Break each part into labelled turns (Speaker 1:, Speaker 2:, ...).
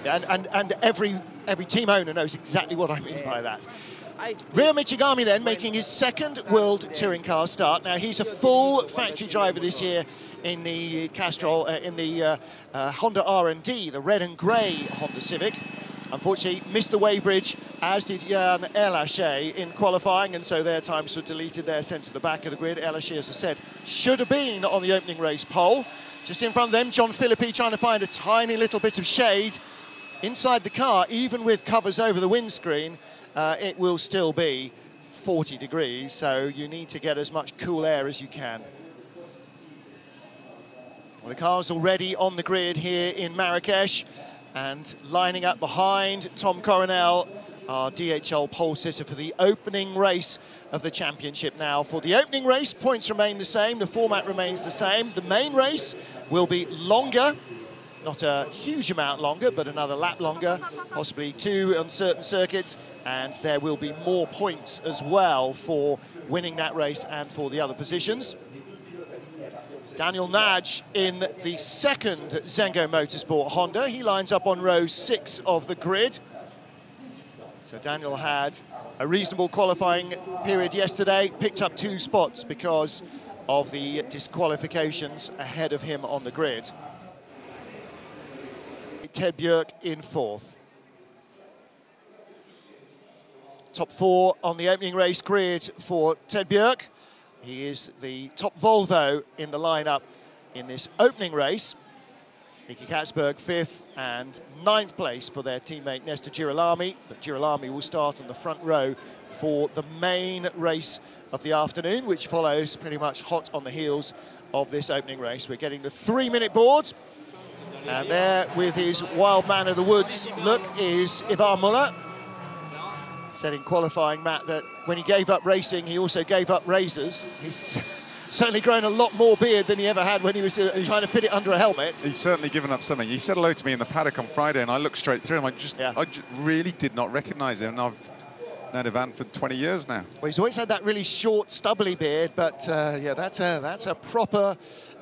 Speaker 1: And every team owner knows exactly what I mean by that. Rio Michigami then making his second World Touring Car start. Now he's a full factory driver this year in the Castrol, Honda R&D, the red and grey Honda Civic. Unfortunately missed the weighbridge, as did Jan El Hassan in qualifying, and so their times were deleted. They're sent to the back of the grid. El Hassan, as I said, should have been on the opening race pole. Just in front of them, John Philippi trying to find a tiny little bit of shade inside the car. Even with covers over the windscreen, it will still be 40 degrees, so you need to get as much cool air as you can. Well, the car's already on the grid here in Marrakesh, and lining up behind Tom Coronel, our DHL pole sitter for the opening race of the championship. Now, for the opening race, points remain the same, the format remains the same. The main race will be longer, not a huge amount longer, but another lap longer, possibly 2 on certain circuits, and there will be more points as well for winning that race and for the other positions. Daniel Nagy in the second Zengo Motorsport Honda. He lines up on row 6 of the grid. So Daniel had a reasonable qualifying period yesterday, picked up 2 spots because of the disqualifications ahead of him on the grid. Ted Björk in 4th. Top 4 on the opening race grid for Ted Björk. He is the top Volvo in the lineup in this opening race. Nicky Katzberg 5th and 9th place for their teammate Nestor Girolami. But Girolami will start on the front row for the main race of the afternoon, which follows pretty much hot on the heels of this opening race. We're getting the 3-minute board. And there, with his wild man of the woods look, is Ivar Muller. Said in qualifying, Matt, that when he gave up racing, he also gave up razors. He's certainly grown a lot more beard than he ever had when he was trying to fit it under a helmet.
Speaker 2: He's certainly given up something. He said hello to me in the paddock on Friday, and I looked straight through him. I just really did not recognise him, and I've known Ivan for 20 years now. Well,
Speaker 1: he's always had that really short, stubbly beard, but yeah, that's a proper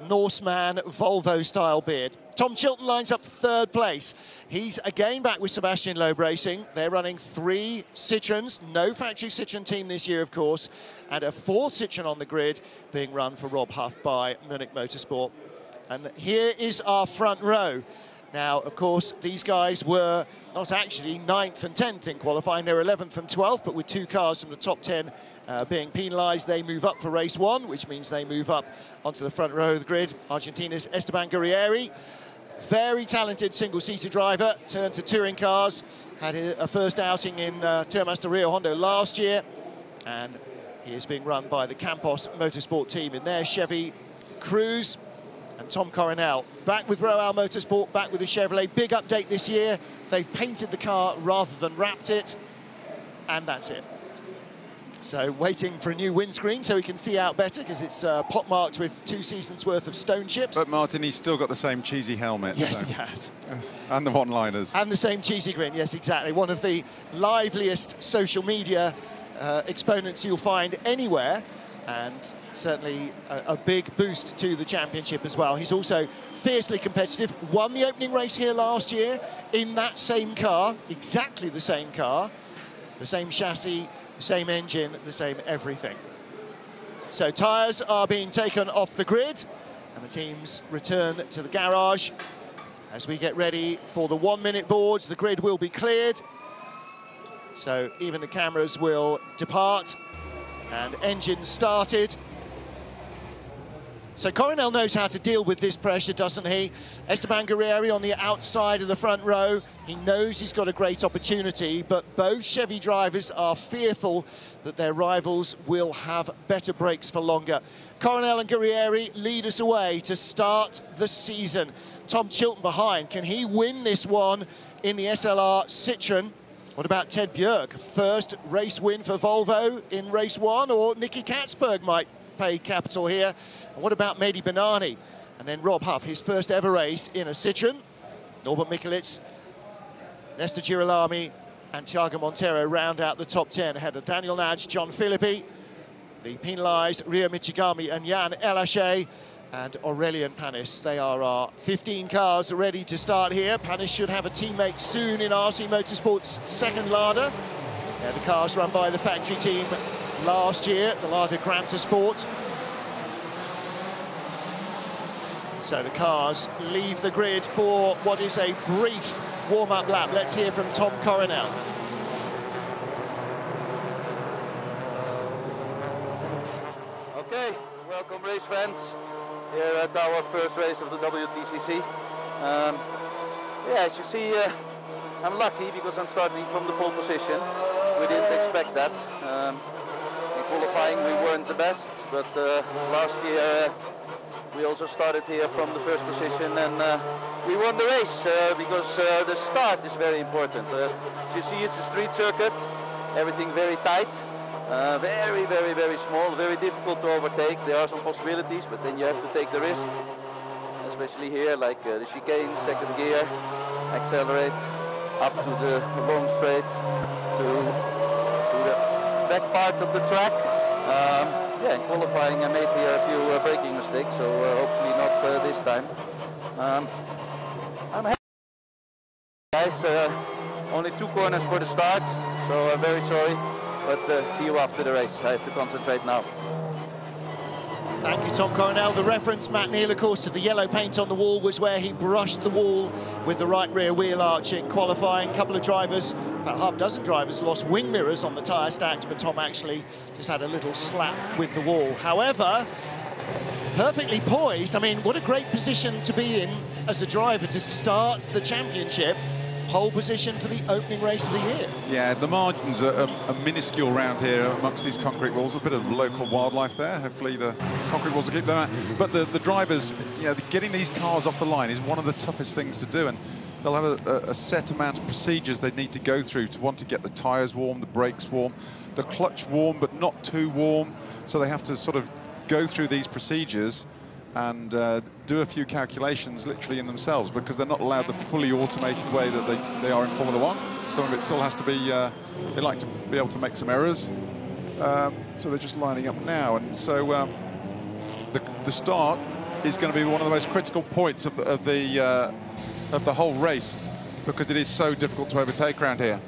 Speaker 1: Norseman Volvo-style beard. Tom Chilton lines up 3rd place. He's again back with Sebastian Loeb Racing. They're running 3 Citroens, no factory Citroen team this year, of course, and a 4th Citroen on the grid being run for Rob Huff by Munich Motorsport. And here is our front row. Now, of course, these guys were not actually 9th and 10th in qualifying. They're 11th and 12th, but with 2 cars from the top 10 being penalised, they move up for race 1, which means they move up onto the front row of the grid. Argentina's Esteban Guerrieri, very talented single-seater driver, turned to touring cars, had a first outing in Termas de Rio Hondo last year, and he is being run by the Campos Motorsport team in their Chevy Cruze. And Tom Coronel back with ROAL Motorsport, back with the Chevrolet. Big update this year. They've painted the car rather than wrapped it, and that's it. So waiting for a new windscreen so he can see out better, because it's pot-marked with 2 seasons worth of stone chips.
Speaker 2: But Martin, he's still got the same cheesy helmet.
Speaker 1: Yes, so. He has.
Speaker 2: Yes. And the one-liners.
Speaker 1: And the same cheesy grin, yes, exactly. One of the liveliest social media exponents you'll find anywhere, and certainly a big boost to the championship as well. He's also fiercely competitive, won the opening race here last year in that same car, exactly the same car, the same chassis, the same engine, the same everything. So tyres are being taken off the grid, and the teams return to the garage. As we get ready for the 1-minute boards, the grid will be cleared. So even the cameras will depart, and engines started. So Coronel knows how to deal with this pressure, doesn't he? Esteban Guerrieri on the outside of the front row. He knows he's got a great opportunity, but both Chevy drivers are fearful that their rivals will have better brakes for longer. Coronel and Guerrieri lead us away to start the season. Tom Chilton behind. Can he win this one in the SLR Citroen? What about Ted Björk? First race win for Volvo in race 1, or Nicky Katzberg might pay capital here. And what about Mehdi Benani? And then Rob Huff, his first ever race in a Citroen. Norbert Mikulits, Nestor Girolami and Tiago Monteiro round out the top 10 ahead of Daniel Nagy, John Philippi, the penalised Rio Michigami and Jan El Hassan. and Aurélien Panis. They are our 15 cars ready to start here. Panis should have a teammate soon in RC Motorsport's second Lada. The cars run by the factory team last year, the Lada Grand Sport. So the cars leave the grid for what is a brief warm-up lap. Let's hear from Tom Coronel.
Speaker 3: Okay, welcome race fans here at our first race of the WTCC. Yeah, as you see, I'm lucky because I'm starting from the pole position. We didn't expect that. In qualifying we weren't the best, but last year we also started here from the first position, and we won the race because the start is very important. As you see, it's a street circuit, everything very tight. Very, very, very small, very difficult to overtake. There are some possibilities, but then you have to take the risk. Especially here, like the chicane, second gear, accelerate up to the long straight to the back part of the track. Yeah, in qualifying I made here a few braking mistakes, so hopefully not this time. I'm happy, guys. Only 2 corners for the start, so I'm very sorry. But see you after the race. I have to concentrate now.
Speaker 1: Thank you, Tom Coronel. The reference, Matt Neal, of course, to the yellow paint on the wall was where he brushed the wall with the right rear wheel arch in qualifying. A couple of drivers, about half a dozen drivers, lost wing mirrors on the tyre stacks, but Tom actually just had a little slap with the wall. However, perfectly poised. I mean, what a great position to be in as a driver to start the championship. Pole position for the opening race of the year. Yeah,
Speaker 2: the margins are minuscule round here amongst these concrete walls. A bit of local wildlife there. Hopefully the concrete walls will keep them out. But the drivers, you know, getting these cars off the line is one of the toughest things to do, and they'll have a set amount of procedures they need to go through to want to get the tyres warm, the brakes warm, the clutch warm, but not too warm. So they have to sort of go through these procedures and do a few calculations literally in themselves, because they're not allowed the fully automated way that they are in Formula One. Some of it still has to be, they like to be able to make some errors. So they're just lining up now. And so the start is going to be one of the most critical points of the whole race, because it is so difficult to overtake around here.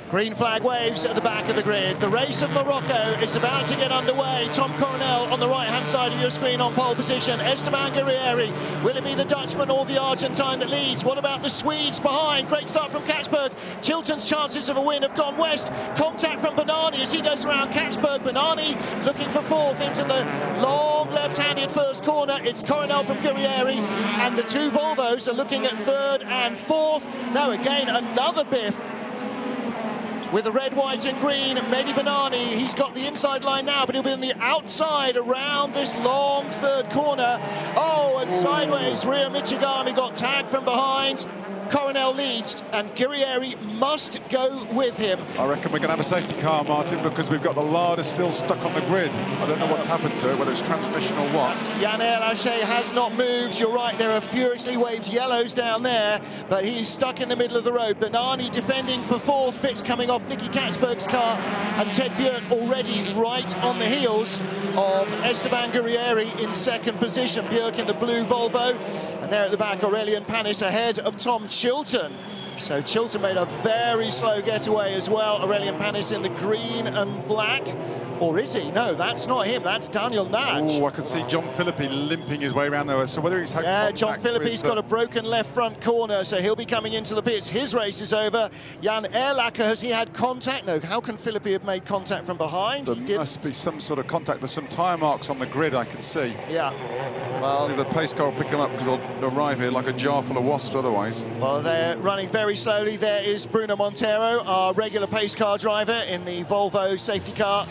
Speaker 1: Green flag waves at the back of the grid. The race of Morocco is about to get underway. Tom Coronel on the right-hand side of your screen on pole position. Esteban Guerrieri. Will it be the Dutchman or the Argentine that leads? What about the Swedes behind? Great start from Katzberg. Chilton's chances of a win have gone west. Contact from Bernani as he goes around Katzberg. Bernani looking for 4th into the long left-handed first corner. It's Coronel from Guerrieri, and the 2 Volvos are looking at 3rd and 4th. Now again, another biff with the red, white and green. Mehdi Bernani, he's got the inside line now, but he'll be on the outside around this long 3rd corner. Oh, and sideways, Rio Michigami got tagged from behind. Coronel leads, and Guerrieri must go with him.
Speaker 2: I reckon we're going to have a safety car, Martin, because we've got the Lada still stuck on the grid. I don't know what's happened to it, whether it's transmission or what.
Speaker 1: Yann El Hassan has not moved. You're right, there are furiously waved yellows down there, but he's stuck in the middle of the road. Bernani defending for 4th, bits coming off Nicky Katzberg's car, and Ted Björk already right on the heels of Esteban Guerrieri in 2nd position. Björk in the blue Volvo, and there at the back, Aurélien Panis ahead of Tom Chilton. So Chilton made a very slow getaway as well. Aurélien Panis in the green and black. Or is he? No, that's not him. That's Daniel Nagy.
Speaker 2: Oh, I can see John Philippi limping his way around there. So whether he's had
Speaker 1: contact, John Philippi's got a broken left front corner, so he'll be coming into the pits. His race is over. Jan Erlacher, has he had contact? No, how can Philippi have made contact from behind?
Speaker 2: There must be some sort of contact. There's some tyre marks on the grid, I can see.
Speaker 1: Yeah. Well,
Speaker 2: the pace car will pick him up, because they'll arrive here like a jar full of wasps otherwise.
Speaker 1: Well, they're running very slowly. There is Bruno Monteiro, our regular pace car driver in the Volvo safety car.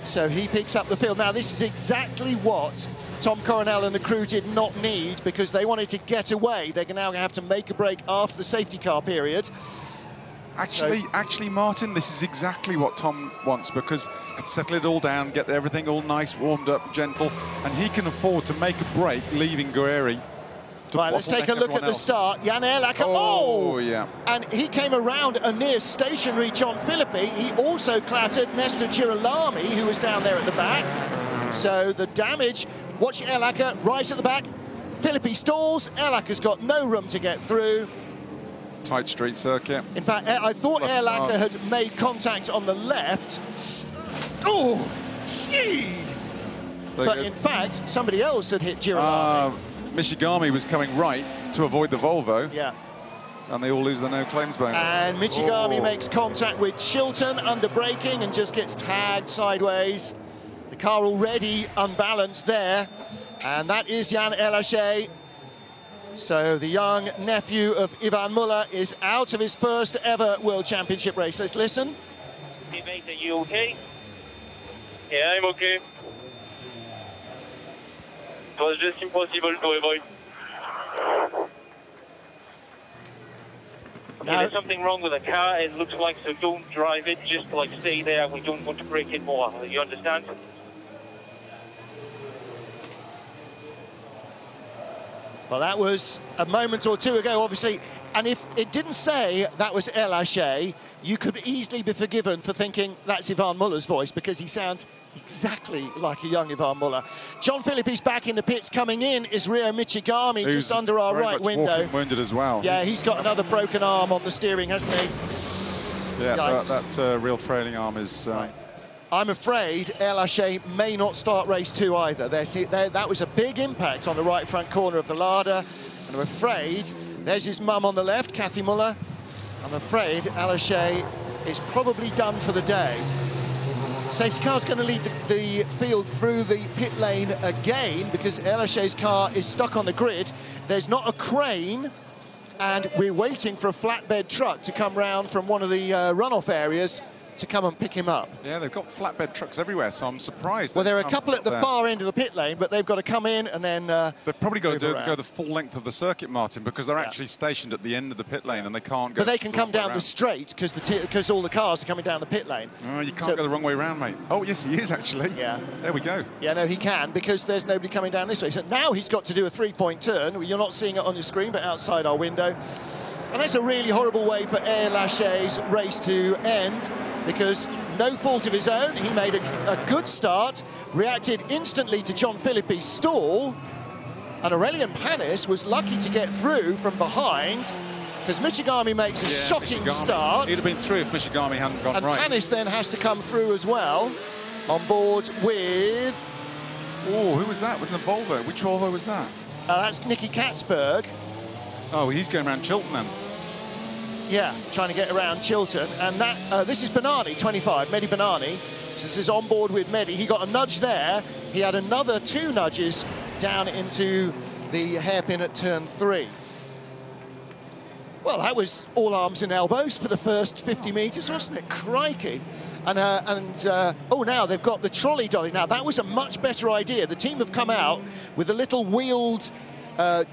Speaker 1: So he picks up the field. Now, this is exactly what Tom Coronel and the crew did not need, because they wanted to get away. They're now going to have to make a break after the safety car period.
Speaker 2: Actually, Martin, this is exactly what Tom wants, because he can settle it all down, get everything all nice, warmed up, gentle, and he can afford to make a break leaving Guerrieri
Speaker 1: Right, let's take a look at the start. Jan El Hassan.
Speaker 2: Oh, yeah.
Speaker 1: And he came around a near stationary John Philippi. He also clattered Nestor Girolami, who was down there at the back. So the damage, watch El Hassan right at the back. Philippi stalls. El Hassan's got no room to get through.
Speaker 2: Tight street circuit.
Speaker 1: In fact, I thought El Hassan had made contact on the left. Oh, gee! But in fact, somebody else had hit Girolami.
Speaker 2: Michigami was coming right to avoid the Volvo.
Speaker 1: Yeah.
Speaker 2: And they all lose their no claims bonus.
Speaker 1: And Michigami makes contact with Chilton under braking and just gets tagged sideways. The car already unbalanced there. And that is Jan El Hassan. So the young nephew of Ivan Muller is out of his first ever World Championship race. Let's listen.
Speaker 4: Hey mate, are you okay? Yeah, I'm okay. It was just impossible to avoid. There's something wrong with the car, it looks like, so don't drive it, just like stay there. We don't want to break it more, you understand?
Speaker 1: Well, that was a moment or two ago, obviously. And if it didn't say that was El Hassan, you could easily be forgiven for thinking that's Ivan Muller's voice, because he sounds exactly like a young Ivan Muller. John Philippi's back in the pits. Coming in is Rio Michigami, just under our right window.
Speaker 2: Wounded as well.
Speaker 1: Yeah, he's got another broken arm on the steering, hasn't he?
Speaker 2: Yeah, that real trailing arm is...
Speaker 1: Right. I'm afraid El Hassan may not start race 2 either. That was a big impact on the right front corner of the Lada. And I'm afraid, there's his mum on the left, Kathy Muller. I'm afraid El Hassan is probably done for the day. Safety car's going to lead the field through the pit lane again, because El Hassan's car is stuck on the grid. There's not a crane, and we're waiting for a flatbed truck to come round from one of the runoff areas to come and pick him up.
Speaker 2: Yeah, they've got flatbed trucks everywhere, so I'm surprised.
Speaker 1: Well, there are a couple at the far end of the pit lane, but they've got to come in and then
Speaker 2: they've probably got to go the full length of the circuit, Martin, because they're actually stationed at the end of the pit lane and they can't go.
Speaker 1: But they can come down the straight because all the cars are coming down the pit lane.
Speaker 2: Oh, you can't go the wrong way around, mate. Oh, yes, he is actually.
Speaker 1: Yeah.
Speaker 2: There we go.
Speaker 1: Yeah, no, he can, because there's nobody coming down this way. So now he's got to do a 3-point turn. You're not seeing it on your screen, but outside our window. And that's a really horrible way for El Hassan's race to end, because no fault of his own, he made a good start, reacted instantly to John Philippi's stall, and Aurelian Panis was lucky to get through from behind, because Michigami makes a shocking start.
Speaker 2: He'd have been through if Michigami hadn't gone right.
Speaker 1: And Panis then has to come through as well, on board with...
Speaker 2: Oh, who was that with the Volvo? Which Volvo was that?
Speaker 1: That's Nicky Katzberg.
Speaker 2: Oh, he's going around Chilton then.
Speaker 1: Yeah, trying to get around Chilton. And that this is Banani, 25, Mehdi Banani. So this is on board with Mehdi. He got a nudge there. He had another 2 nudges down into the hairpin at turn 3. Well, that was all arms and elbows for the first 50 metres, wasn't it? Crikey. And oh, now they've got the trolley dolly. Now, that was a much better idea. The team have come out with the little wheeled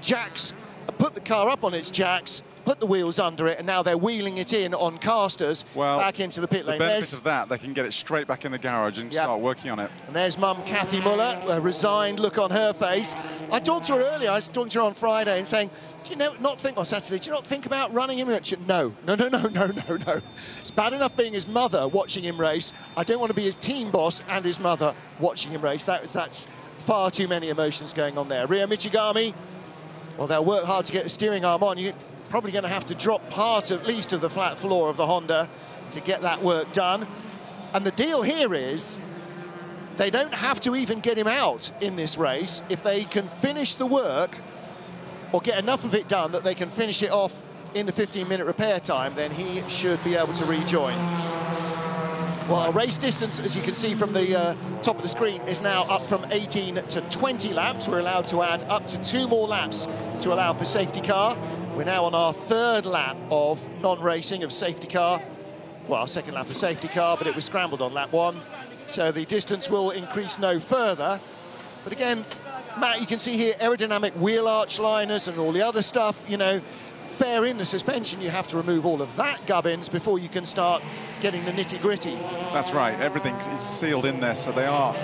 Speaker 1: jacks, put the car up on its jacks, put the wheels under it, and now they're wheeling it in on casters back into the pit lane.
Speaker 2: The benefit of that, they can get it straight back in the garage and start working on it.
Speaker 1: And there's mum Kathy Muller, a resigned look on her face. I talked to her earlier, I was talking to her on Friday and saying, do you not think, on Saturday, do you not think about running him? She, no. It's bad enough being his mother watching him race. I don't want to be his team boss and his mother watching him race. That's far too many emotions going on there. Rio Michigami, well, they'll work hard to get the steering arm on. You're probably going to have to drop part, at least, of the flat floor of the Honda to get that work done. And the deal here is they don't have to even get him out in this race. If they can finish the work or get enough of it done that they can finish it off in the 15-minute repair time, then he should be able to rejoin. Well, our race distance, as you can see from the top of the screen, is now up from 18 to 20 laps. We're allowed to add up to 2 more laps to allow for safety car. We're now on our 3rd lap of non-racing of safety car. Well, 2nd lap of safety car, but it was scrambled on lap 1. So the distance will increase no further. But again, Matt, you can see here aerodynamic wheel arch liners and all the other stuff, you know, fair in the suspension. You have to remove all of that gubbins before you can start getting the nitty-gritty.
Speaker 2: That's right, everything is sealed in there, so they are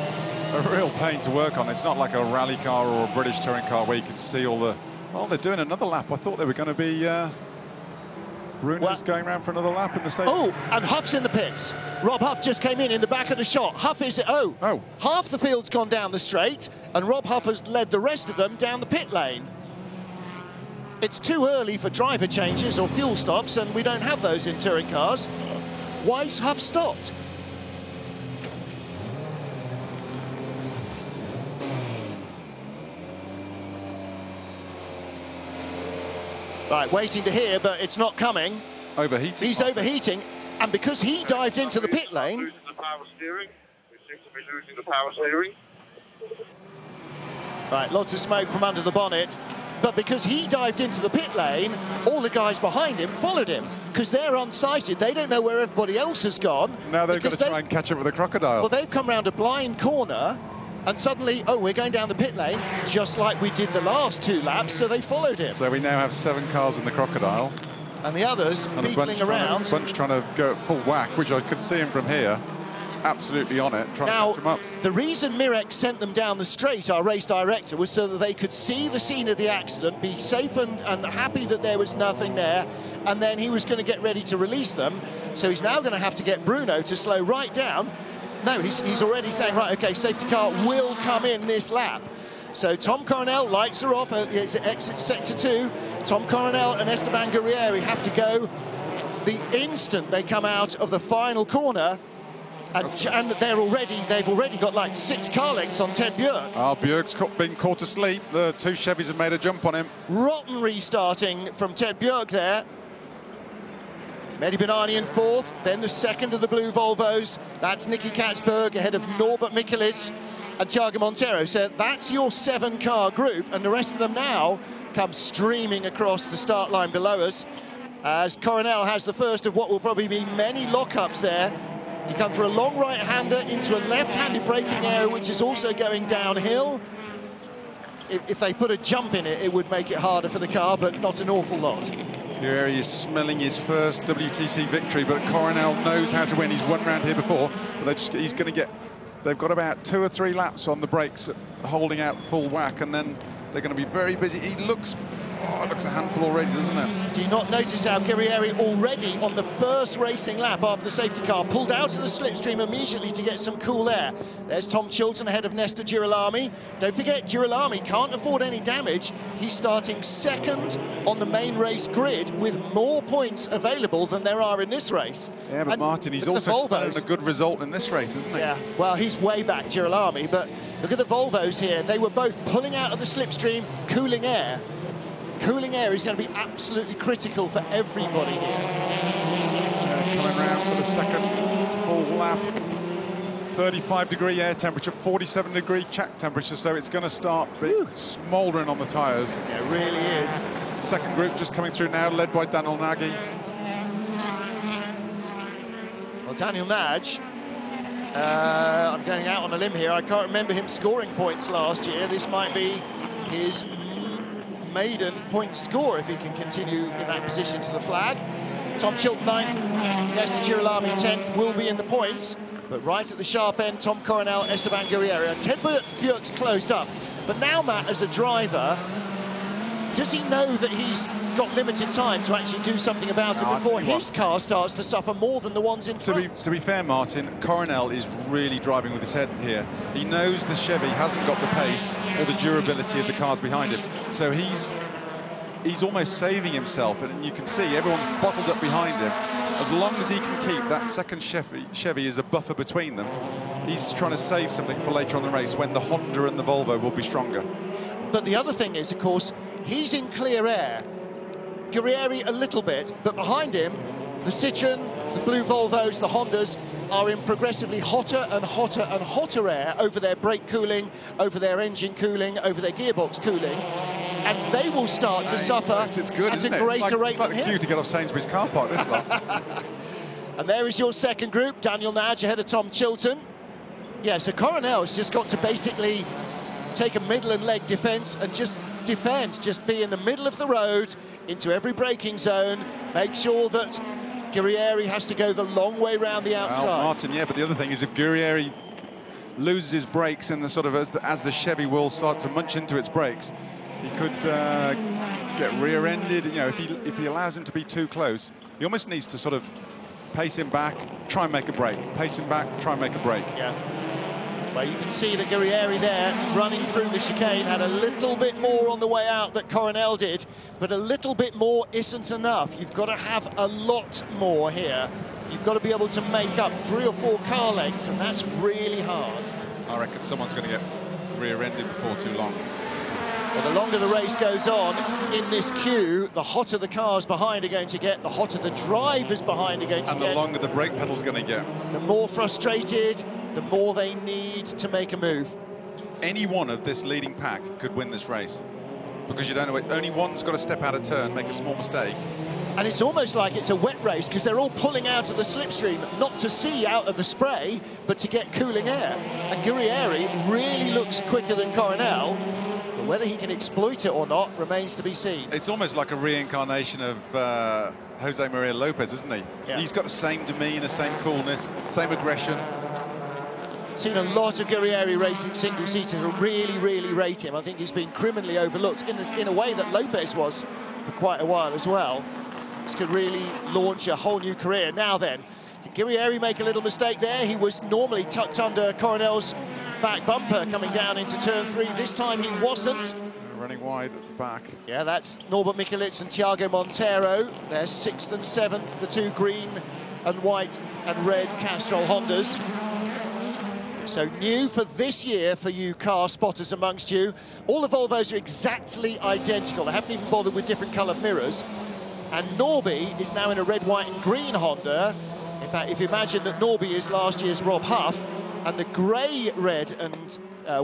Speaker 2: a real pain to work on. It's not like a rally car or a British touring car where you can see all the Well, they're doing another lap. I thought they were going to be... Bruno's going around for another lap in the same...
Speaker 1: Oh, and Huff's in the pits. Rob Huff just came in the back of the shot. Huff is... Oh, half the field's gone down the straight, and Rob Huff has led the rest of them down the pit lane. It's too early for driver changes or fuel stops, and we don't have those in touring cars. Why's Huff stopped? Right, waiting to hear, but it's not coming.
Speaker 2: Overheating.
Speaker 1: He's overheating, and because he dived into the pit lane...
Speaker 4: Losing the power steering. We seem to be losing the power steering.
Speaker 1: Right, lots of smoke from under the bonnet. But because he dived into the pit lane, all the guys behind him followed him. Because they're unsighted, they don't know where everybody else has gone.
Speaker 2: Now they've got to try and catch up with the crocodile.
Speaker 1: Well, they've come round a blind corner, and suddenly, oh, we're going down the pit lane, just like we did the last 2 laps, so they followed him.
Speaker 2: So we now have 7 cars in the crocodile.
Speaker 1: And the others beetling around.
Speaker 2: A bunch trying to go at full whack, which I could see him from here. Absolutely on it, trying to catch him up.
Speaker 1: The reason Mirek sent them down the straight, our race director, was so that they could see the scene of the accident, be safe and happy that there was nothing there, and then he was going to get ready to release them. So he's now going to have to get Bruno to slow right down. No, he's already saying, right, OK, safety car will come in this lap. So Tom Coronel lights her off, it's exit sector 2. Tom Coronel and Esteban Guerrieri have to go the instant they come out of the final corner. And they've already got like 6 car lengths on Ted Björk.
Speaker 2: Oh, Björk's been caught asleep. The 2 Chevys have made a jump on him.
Speaker 1: Rotten restarting from Ted Björk there. Mehdi Benani in 4th, then the 2nd of the blue Volvos. That's Nicky Katzberg ahead of Norbert Michelisz and Tiago Monteiro. So that's your 7-car group, and the rest of them now come streaming across the start line below us, as Coronel has the first of what will probably be many lockups there. You come through a long right-hander into a left-handed braking area, which is also going downhill. If they put a jump in it, it would make it harder for the car, but not an awful lot.
Speaker 2: Guerrieri is smelling his first WTC victory, but Coronel knows how to win. He's won round here before, but he's going to get... They've got about 2 or 3 laps on the brakes, holding out full whack, and then they're going to be very busy. He looks... Oh, it looks a handful already, doesn't it?
Speaker 1: Do you not notice how Guerrieri already on the first racing lap after the safety car pulled out of the slipstream immediately to get some cool air? There's Tom Chilton ahead of Nesta Girolami. Don't forget, Girolami can't afford any damage. He's starting 2nd on the main race grid with more points available than there are in this race.
Speaker 2: Yeah, but Martin, he's also starting a good result in this race, isn't he?
Speaker 1: Yeah, well, he's way back, Girolami, but look at the Volvos here. They were both pulling out of the slipstream, cooling air. Cooling air is going to be absolutely critical for everybody here.
Speaker 2: Coming round for the 2nd full lap. 35-degree air temperature, 47-degree track temperature, so it's going to start smouldering on the tyres.
Speaker 1: Yeah, it really is.
Speaker 2: 2nd group just coming through now, led by Daniel Nagy.
Speaker 1: Well, Daniel Nagy, I'm going out on a limb here. I can't remember him scoring points last year. This might be his maiden point score if he can continue in that position to the flag. Tom Chilton 9th, Nesta Girolami 10th will be in the points, but right at the sharp end, Tom Coronel, Esteban Guerrieri. And Ted Björk's closed up. But now, Matt, as a driver, does he know that he's got limited time to actually do something about it before his car starts to suffer more than the ones in front?
Speaker 2: To be fair, Martin, Coronel is really driving with his head here. He knows the Chevy hasn't got the pace or the durability of the cars behind him, so he's almost saving himself, and you can see everyone's bottled up behind him. As long as he can keep that 2nd Chevy as a buffer between them, he's trying to save something for later on the race when the Honda and the Volvo will be stronger.
Speaker 1: But the other thing is, of course, he's in clear air. Guerrieri a little bit, but behind him, the Citroen, the blue Volvos, the Hondas are in progressively hotter and hotter and hotter air over their brake cooling, over their engine cooling, over their gearbox cooling, and they will start to suffer at a greater rate than him.
Speaker 2: It's like the queue to get off Sainsbury's car park, this lot.
Speaker 1: And there is your 2nd group, Daniel Nagy ahead of Tom Chilton. Yeah, so Coronel's just got to basically take a middle and leg defence and just defend, just be in the middle of the road, into every braking zone, make sure that Guerrieri has to go the long way round the outside.
Speaker 2: Well, Martin, yeah, but the other thing is if Guerrieri loses his brakes in the sort of as the Chevy will start to munch into its brakes, he could get rear-ended. You know, if he allows him to be too close, he almost needs to sort of pace him back, try and make a break. Pace him back, try and make a break.
Speaker 1: Yeah. Well, you can see the Guerrieri there running through the chicane, had a little bit more on the way out that Coronel did, but a little bit more isn't enough. You've got to have a lot more here. You've got to be able to make up 3 or 4 car lengths, and that's really hard.
Speaker 2: I reckon someone's going to get rear-ended before too long.
Speaker 1: Well, the longer the race goes on in this queue, the hotter the cars behind are going to get, the hotter the drivers behind are going to get.
Speaker 2: And the longer the brake pedal's going to get.
Speaker 1: The more frustrated, the more they need to make a move.
Speaker 2: Any one of this leading pack could win this race, because you don't know, only one's got to step out of turn, make a small mistake.
Speaker 1: And it's almost like it's a wet race, because they're all pulling out of the slipstream, not to see out of the spray, but to get cooling air. And Guerrieri really looks quicker than Coronel, but whether he can exploit it or not remains to be seen.
Speaker 2: It's almost like a reincarnation of Jose Maria Lopez, isn't he?
Speaker 1: Yeah.
Speaker 2: He's got the same demeanour, same coolness, same aggression.
Speaker 1: Seen a lot of Guerrieri racing single-seaters who really rate him. I think he's been criminally overlooked in a way that Lopez was for quite a while as well. This could really launch a whole new career. Now then, did Guerrieri make a little mistake there? He was normally tucked under Coronel's back bumper coming down into turn 3. This time he wasn't.
Speaker 2: Running wide at the back.
Speaker 1: Yeah, that's Norbert Mikulits and Tiago Monteiro. They're 6th and 7th, the 2 green and white and red Castrol Hondas. So new for this year for you car spotters amongst you. All the Volvos are exactly identical. They haven't even bothered with different coloured mirrors. And Norby is now in a red, white and green Honda. In fact, if you imagine that Norby is last year's Rob Huff, and the grey, red and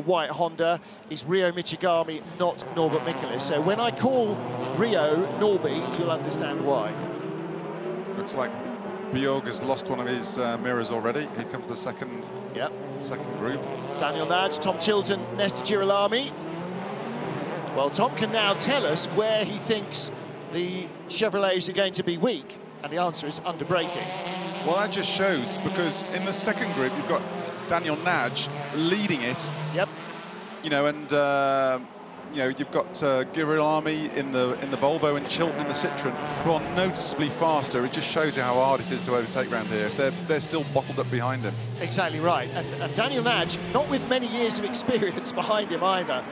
Speaker 1: white Honda is Rio Michigami, not Norbert Mikulits. So when I call Rio Norby, you'll understand why.
Speaker 2: Looks like Bjorg has lost one of his mirrors already. Here comes the second group.
Speaker 1: Daniel Nagy, Tom Chilton, Nesta Girolami. Well, Tom can now tell us where he thinks the Chevrolets are going to be weak, and the answer is under braking.
Speaker 2: Well, that just shows, because in the second group you've got Daniel Nagy leading it.
Speaker 1: Yep.
Speaker 2: You know, and you know, you've got Girolami in the Volvo and Chilton in the Citroen, who are noticeably faster. It just shows you how hard it is to overtake around here if they're still bottled up behind him. Exactly
Speaker 1: right. And Daniel Nagy, not with many years of experience behind him either.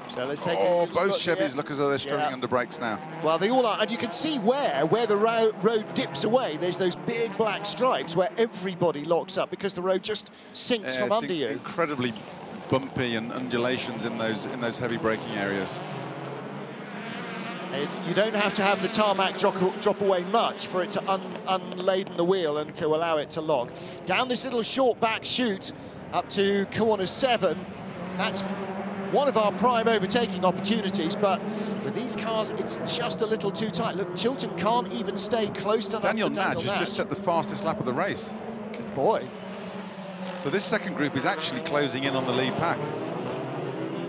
Speaker 1: So let's take
Speaker 2: both Chevys look as though they're struggling under brakes now.
Speaker 1: Well, they all are, and you can see where the road dips away. There's those big black stripes where everybody locks up because the road just sinks from under you.
Speaker 2: Incredibly bumpy and undulations in those heavy braking areas.
Speaker 1: You don't have to have the tarmac drop away much for it to unladen the wheel and to allow it to lock. Down this little short back chute up to corner 7, that's one of our prime overtaking opportunities, but with these cars, it's just a little too tight. Look, Chilton can't even stay close enough to Daniel Nagy.
Speaker 2: Has just set the fastest lap of the race.
Speaker 1: Good boy.
Speaker 2: So this second group is actually closing in on the lead pack.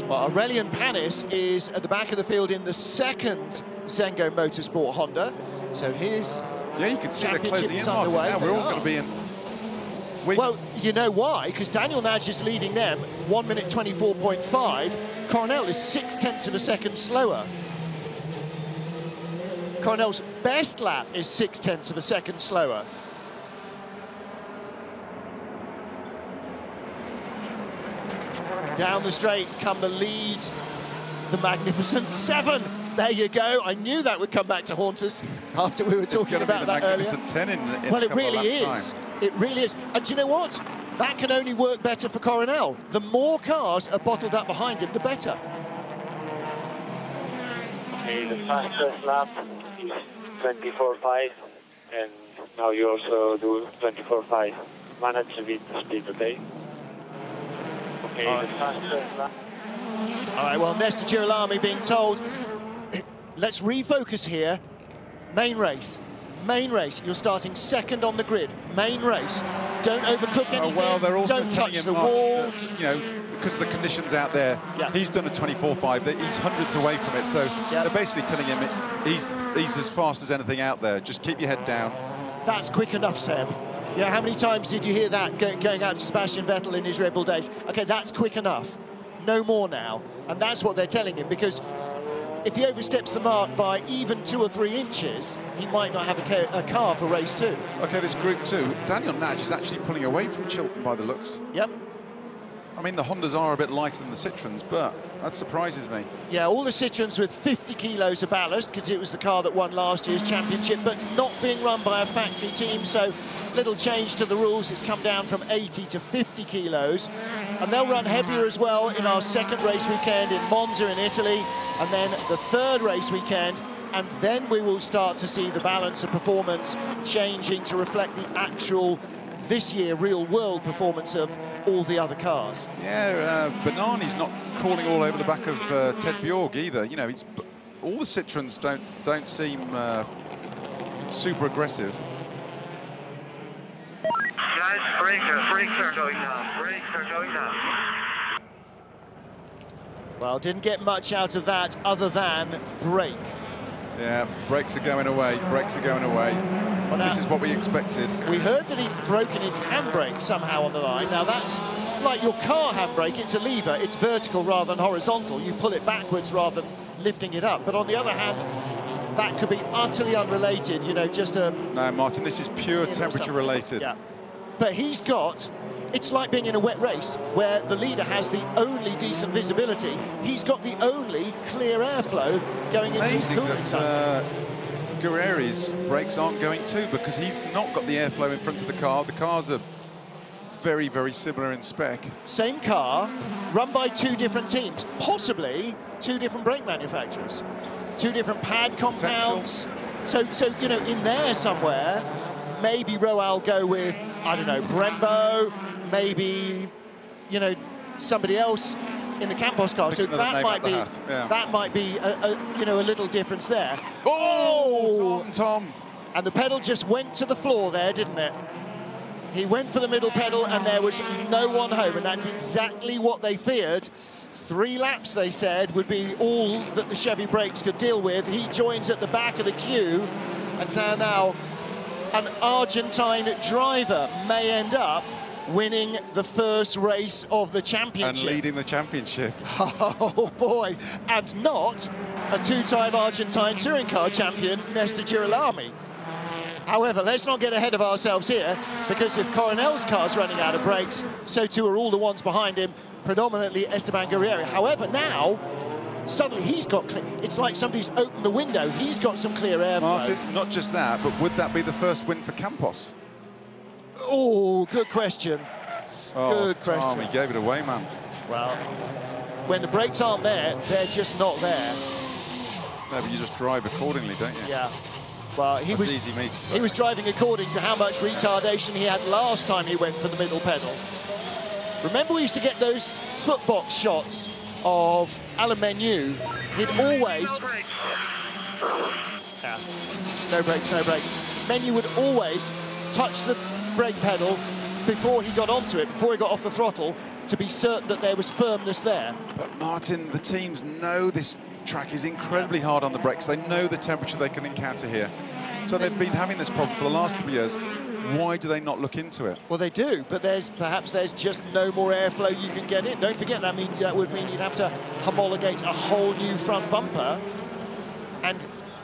Speaker 1: Well, Aurelian Panis is at the back of the field in the second Zengo Motorsport Honda. So his
Speaker 2: you can see they're closing in, Martin. Now we're all going to be in.
Speaker 1: Well, you know why? Because Daniel Nagy is leading them 1 minute 24.5. Coronel is 0.6 of a second slower. Coronel's best lap is 0.6 of a second slower. Down the straight come the lead, the magnificent 7. There you go. I knew that would come back to haunt us after we were talking about that earlier.
Speaker 2: 10 in
Speaker 1: well, it really is. It really is. And do you know what? That can only work better for Coronel. The more cars are bottled up behind him, the better.
Speaker 4: Okay, the fastest lap is 24.5, and now you also do 24.5. Manage a bit the speed, okay? Okay, the fastest lap.
Speaker 1: All right, well, Nesta Girolami being told, let's refocus here. Main race. Main race. You're starting second on the grid. Main race. Don't overcook anything.
Speaker 2: Well, they're also
Speaker 1: don't touch the wall.
Speaker 2: You know, because of the conditions out there, he's done a 24.5. He's hundreds away from it. So they're basically telling him he's as fast as anything out there. Just keep your head down.
Speaker 1: That's quick enough, Seb. Yeah, how many times did you hear that going out to Sebastian Vettel in his Red Bull days? Okay, that's quick enough. No more now. And that's what they're telling him, because if he oversteps the mark by even 2 or 3 inches, he might not have a car for race 2.
Speaker 2: OK, this Group 2, Daniel Nagy is actually pulling away from Chilton by the looks.
Speaker 1: Yep.
Speaker 2: I mean, the Hondas are a bit lighter than the Citroens, but that surprises me.
Speaker 1: Yeah, all the Citroens with 50 kilos of ballast, because it was the car that won last year's championship, but not being run by a factory team, so little change to the rules. It's come down from 80 to 50 kilos. And they'll run heavier as well in our second race weekend in Monza in Italy, and then the third race weekend, and then we will start to see the balance of performance changing to reflect the actual this year real-world performance of all the other cars.
Speaker 2: Yeah, Banani's not crawling all over the back of Ted Bjorg either. You know, it's all the Citroens don't seem super aggressive.
Speaker 5: Guys, brakes are going down. Brakes are going down.
Speaker 1: Well, didn't get much out of that other than brake.
Speaker 2: Yeah, brakes are going away. Brakes are going away.
Speaker 1: Well, now,
Speaker 2: this is what we expected.
Speaker 1: We heard that he'd broken his handbrake somehow on the line. Now, that's like your car handbrake. It's a lever. It's vertical rather than horizontal. You pull it backwards rather than lifting it up. But on the other hand, that could be utterly unrelated, you know, just a...
Speaker 2: No, Martin, this is pure temperature related.
Speaker 1: Yeah. But he's got... It's like being in a wet race where the leader has the only decent visibility. He's got the only clear airflow going into his cooling tank.
Speaker 2: Guerrieri's brakes aren't going too, because he's not got the airflow in front of the car. The cars are very, very similar in spec.
Speaker 1: Same car, run by 2 different teams, possibly 2 different brake manufacturers, 2 different pad compounds. So you know, in there somewhere, maybe ROAL go with, I don't know, Brembo, maybe, you know, somebody else in the Campos car. So that might be, that might be you know, a little difference there.
Speaker 2: Oh, Tom.
Speaker 1: And the pedal just went to the floor there, didn't it? He went for the middle pedal and there was no one home, and that's exactly what they feared. 3 laps, they said, would be all that the Chevy brakes could deal with. He joins at the back of the queue, and so now an Argentine driver may end up winning the first race of the championship.
Speaker 2: And leading the championship.
Speaker 1: Oh, boy. And not a 2-time Argentine touring car champion, Mr. Girolami. However, let's not get ahead of ourselves here, because if Coronel's car's running out of brakes, so too are all the ones behind him, predominantly Esteban Guerrieri. However, now, suddenly he's got clear. It's like somebody's opened the window. He's got some clear airflow.
Speaker 2: Martin, not just that, but would that be the first win for Campos?
Speaker 1: Oh, good question.
Speaker 2: Oh,
Speaker 1: good question.
Speaker 2: Tom, he gave it away, man.
Speaker 1: Well, when the brakes aren't there, they're just not there.
Speaker 2: No, but you just drive accordingly, don't you?
Speaker 1: Yeah. Well, he was
Speaker 2: easy me to say.
Speaker 1: He was driving according to how much retardation he had last time he went for the middle pedal. Remember, we used to get those footbox shots of Alain Menu. He'd always... Yeah. No brakes, no brakes. Menu would always touch the brake pedal before he got onto it, before he got off the throttle, to be certain that there was firmness there.
Speaker 2: But Martin, the teams know this track is incredibly hard on the brakes. They know the temperature they can encounter here. So they've been having this problem for the last couple of years. Why do they not look into it?
Speaker 1: Well, they do, but perhaps there's just no more airflow you can get in. Don't forget, that would mean you'd have to homologate a whole new front bumper. And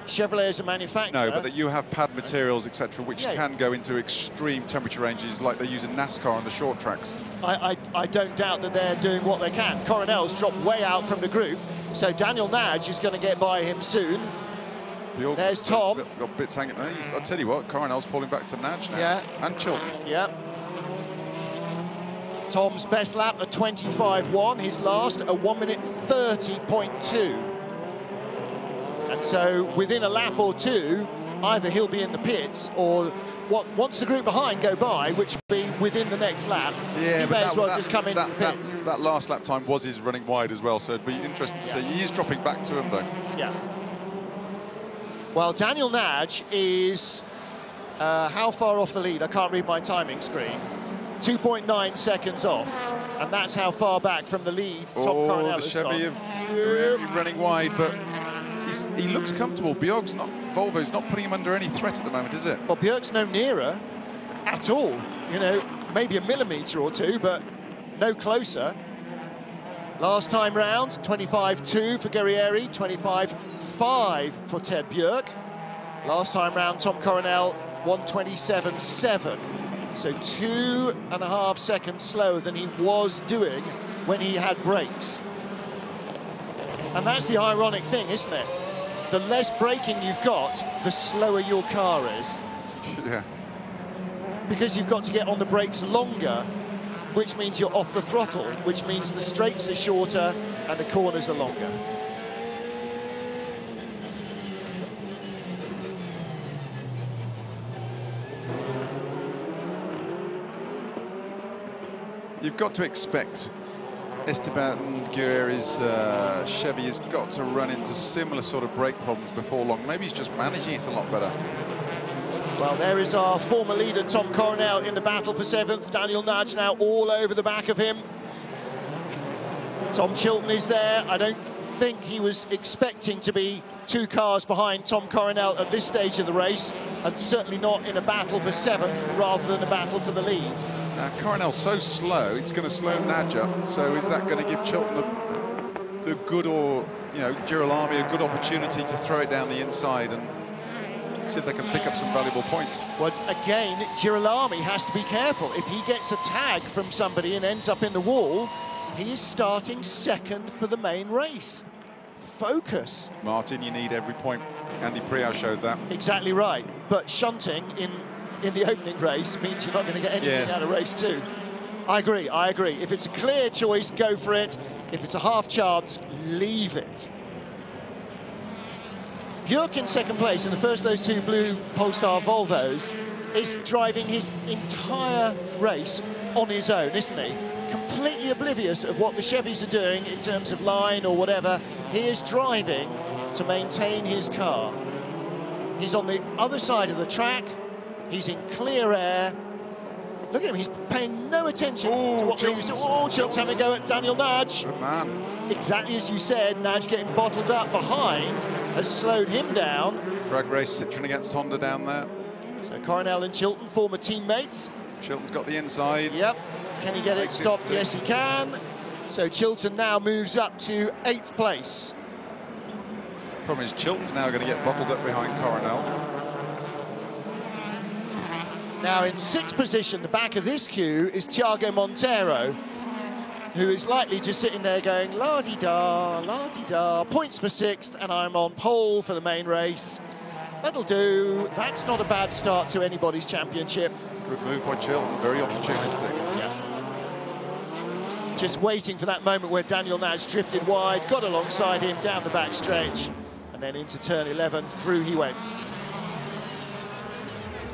Speaker 1: Chevrolet as a manufacturer...
Speaker 2: No, but that you have pad materials, etc., which can go into extreme temperature ranges like they use in NASCAR on the short tracks.
Speaker 1: I don't doubt that they're doing what they can. Coronel's dropped way out from the group, so Daniel Nagy is going to get by him soon. There's Tom.
Speaker 2: Got bits hanging. I'll tell you what, Coronel's falling back to Nagy now. Yeah. And Chilton.
Speaker 1: Yeah. Tom's best lap, a 25.1. His last, a 1:30.2. And so within a lap or two, either he'll be in the pits or once the group behind go by, which will be within the next lap, he may as well just come into the pits.
Speaker 2: That last lap time was his running wide as well, so it'd be interesting to see. He is dropping back to him, though.
Speaker 1: Yeah. Well, Daniel Nagy is how far off the lead? I can't read my timing screen. 2.9 seconds off, and that's how far back from the lead Tom Coronel
Speaker 2: the
Speaker 1: has
Speaker 2: Chevy
Speaker 1: gone.
Speaker 2: really running wide, but he looks comfortable. Volvo's not putting him under any threat at the moment, is it?
Speaker 1: Well, Björk's no nearer at all. You know, maybe a millimetre or two, but no closer. Last time round, 25.2 for Guerrieri, 25.5 for Ted Björk. Last time round, Tom Coronel, 127.7. So 2.5 seconds slower than he was doing when he had brakes. And that's the ironic thing, isn't it? The less braking you've got, the slower your car is.
Speaker 2: Yeah.
Speaker 1: Because you've got to get on the brakes longer, which means you're off the throttle, which means the straights are shorter and the corners are longer.
Speaker 2: You've got to expect Esteban Guerrieri's Chevy has got to run into similar sort of brake problems before long. Maybe he's just managing it a lot better.
Speaker 1: Well, there is our former leader, Tom Coronel, in the battle for 7th. Daniel Nagy now all over the back of him. Tom Chilton is there. I don't think he was expecting to be 2 cars behind Tom Coronel at this stage of the race, and certainly not in a battle for 7th rather than a battle for the lead.
Speaker 2: Coronel's so slow, it's going to slow Nagy up. So is that going to give Chilton the good, or, you know, Girolami a good opportunity to throw it down the inside and see if they can pick up some valuable points?
Speaker 1: Well, again, Girolami has to be careful. If he gets a tag from somebody and ends up in the wall, he is starting 2nd for the main race. Focus.
Speaker 2: Martin, you need every point. Andy Priau showed that.
Speaker 1: Exactly right. But shunting in the opening race means you're not going to get anything out of race 2. I agree, I agree. If it's a clear choice, go for it. If it's a half chance, leave it. Björk in 2nd place in the first of those 2 blue Polestar Volvos is driving his entire race on his own, isn't he? Completely oblivious of what the Chevys are doing in terms of line or whatever. He is driving to maintain his car. He's on the other side of the track. He's in clear air. Look at him, he's paying no attention to what they're using. Oh, Chilton's having a go at Daniel Nagy.
Speaker 2: Good man.
Speaker 1: Exactly as you said, Nagy getting bottled up behind has slowed him down.
Speaker 2: Drag race Citroen against Honda down there.
Speaker 1: So Coronel and Chilton, former teammates.
Speaker 2: Chilton's got the inside.
Speaker 1: Yep. Can he get it stopped? Yes, he can. So Chilton now moves up to 8th place.
Speaker 2: Problem is, Chilton's now going to get bottled up behind Coronel.
Speaker 1: Now in 6th position, the back of this queue, is Tiago Monteiro, who is likely just sitting there going, la-di-da, la-di-da, points for 6th, and I'm on pole for the main race. That'll do. That's not a bad start to anybody's championship.
Speaker 2: Good move by Chilton, very opportunistic.
Speaker 1: Yeah. Just waiting for that moment where Daniel Nagy drifted wide, got alongside him down the back stretch, and then into turn 11, through he went.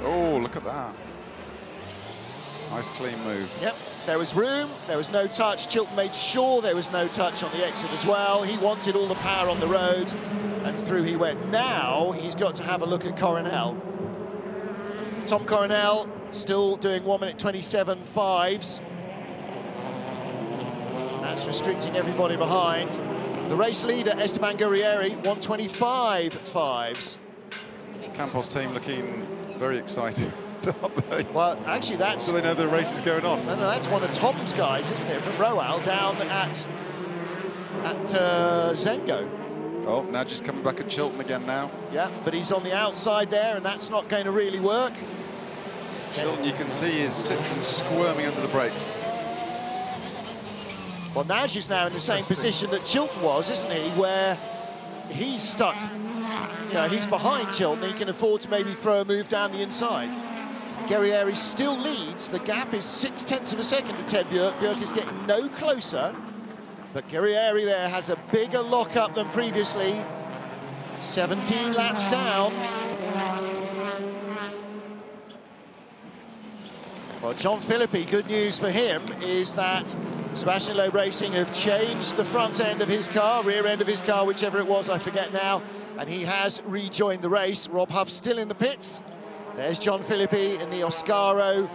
Speaker 2: Oh, look at that. Nice clean move.
Speaker 1: Yep, there was room, there was no touch. Chilton made sure there was no touch on the exit as well. He wanted all the power on the road, and through he went. Now he's got to have a look at Coronel. Tom Coronel still doing 1:27.5s. That's restricting everybody behind. The race leader, Esteban Guerrieri, 1:25.5s.
Speaker 2: Campos team looking very excited.
Speaker 1: Well, actually, that's...
Speaker 2: So they know the race is going on.
Speaker 1: No, that's one of Tom's guys, isn't it, from ROAL down at Zengo.
Speaker 2: Oh, Nagy's coming back at Chilton again now.
Speaker 1: Yeah, but he's on the outside there, and that's not going to really work.
Speaker 2: Chilton, you can see his Citroen squirming under the brakes.
Speaker 1: Well, Nagy's now in the same position that Chilton was, isn't he, where he's stuck. You know, he's behind Chilton. He can afford to maybe throw a move down the inside. Guerrieri still leads. The gap is 0.6 of a second to Ted Björk. Björk is getting no closer, but Guerrieri there has a bigger lock-up than previously. 17 laps down. Well, John Philippi, good news for him is that Sebastian Loeb Racing have changed the front end of his car, rear end of his car, whichever it was, I forget now, and he has rejoined the race. Rob Huff still in the pits. There's John Philippi in the Oscaro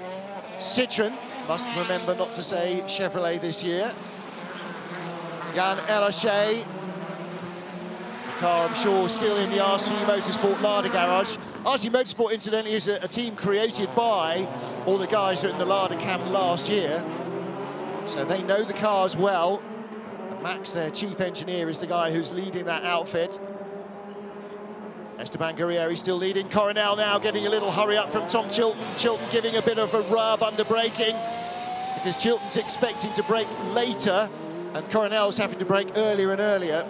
Speaker 1: Citroen. Must remember not to say Chevrolet this year. Jan Elachet. The car, I'm sure, still in the RC Motorsport Lada garage. RC Motorsport, incidentally, is a team created by all the guys who were in the Lada camp last year. So they know the cars well. And Max, their chief engineer, is the guy who's leading that outfit. Esteban Guerrieri still leading. Coronel now getting a little hurry up from Tom Chilton. Chilton giving a bit of a rub under braking because Chilton's expecting to brake later and Coronel's having to brake earlier and earlier.